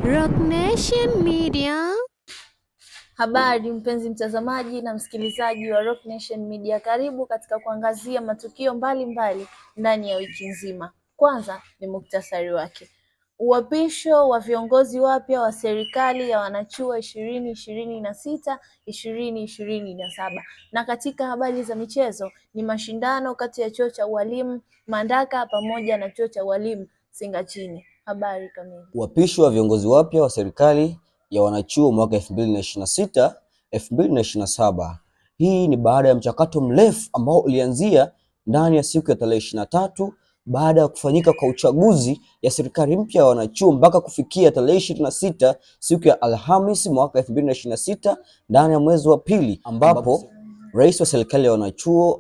Rock Nation Media. Habari mpenzi mtazamaji na msikilizaji wa Rock Nation Media, karibu katika kuangazia matukio mbalimbali ndani ya wiki nzima. Kwanza ni muktasari wake. Uapisho wa viongozi wapya wa serikali ya wanachuo 2026-2027. Na katika habari za michezo ni mashindano kati ya chuo cha ualimu Mandaka pamoja na chuo cha ualimu Singachini. Habari kamili. Uapisho wa viongozi wapya wa serikali ya wanachuo mwaka 2026-2027. Hii ni baada ya mchakato mrefu ambao ulianzia ndani ya siku ya tarehe 23 baada ya kufanyika kwa uchaguzi ya serikali mpya ya wanachuo mpaka kufikia tarehe 26 siku ya Alhamisi mwaka 2026 ndani ya mwezi wa pili, ambapo rais wa serikali ya wanachuo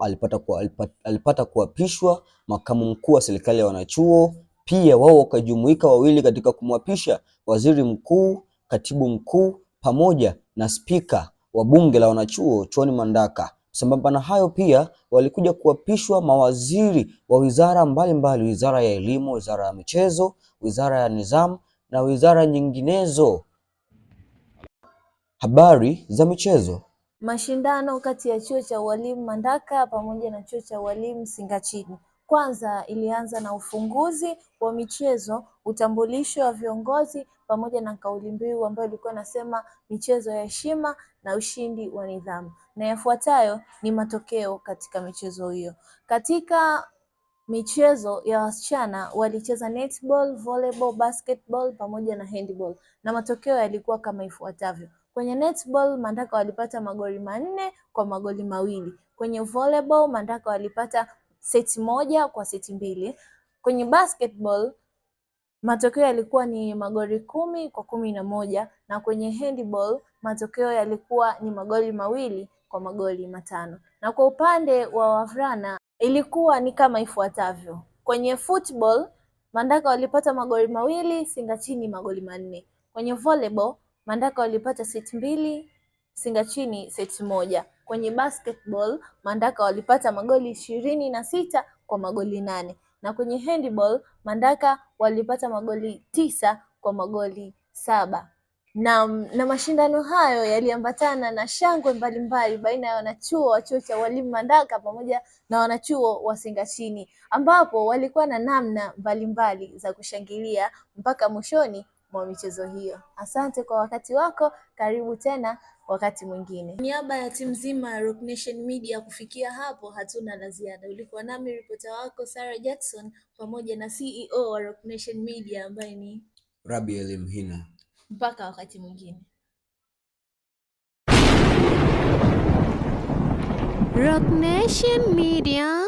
alipata kuapishwa, makamu mkuu wa serikali ya wanachuo pia wao wakajumuika wawili katika kumwapisha waziri mkuu, katibu mkuu pamoja na spika wa bunge la wanachuo chuoni Mandaka. Sambamba na hayo pia walikuja kuapishwa mawaziri wa wizara mbalimbali, wizara ya elimu, wizara ya michezo, wizara ya nidhamu na wizara nyinginezo. Habari za michezo. Mashindano kati ya chuo cha ualimu Mandaka pamoja na chuo cha ualimu Singachini. Kwanza ilianza na ufunguzi wa michezo, utambulisho wa viongozi pamoja na kauli mbiu ambayo ilikuwa nasema michezo ya heshima na ushindi wa nidhamu. Na yafuatayo ni matokeo katika michezo hiyo. Katika michezo ya wasichana walicheza netball, volleyball, basketball pamoja na handball. Na matokeo yalikuwa kama ifuatavyo. Kwenye netball Mandaka walipata magoli 4 kwa magoli 2. Kwenye volleyball Mandaka walipata seti 1 kwa seti 2. Kwenye basketball matokeo yalikuwa ni magoli 10 kwa 11, na kwenye handball matokeo yalikuwa ni magoli 2 kwa magoli 5. Na kwa upande wa wavulana ilikuwa ni kama ifuatavyo. Kwenye football Mandaka walipata magoli 2, Singachini magoli 4. Kwenye volleyball Mandaka walipata seti 2, Singachini seti 1. Kwenye basketball Mandaka walipata magoli 26 kwa magoli 8. Na kwenye handball Mandaka walipata magoli 9 kwa magoli 7. Na mashindano hayo yaliambatana na shangwe mbalimbali baina ya wanachuo wa chuo cha ualimu Mandaka pamoja na wanachuo wa Singachini, ambapo walikuwa na namna mbalimbali za kushangilia mpaka mwishoni mwa michezo hiyo. Asante kwa wakati wako, karibu tena wakati mwingine. Niaba ya timu nzima ya Rock Nation Media, kufikia hapo hatuna la ziada. Ulikuwa nami ripota wako Sarah Jackson pamoja na CEO wa Rock Nation Media ambaye ni Rabi Elimhina. Mpaka wakati mwingine. Rock Nation Media.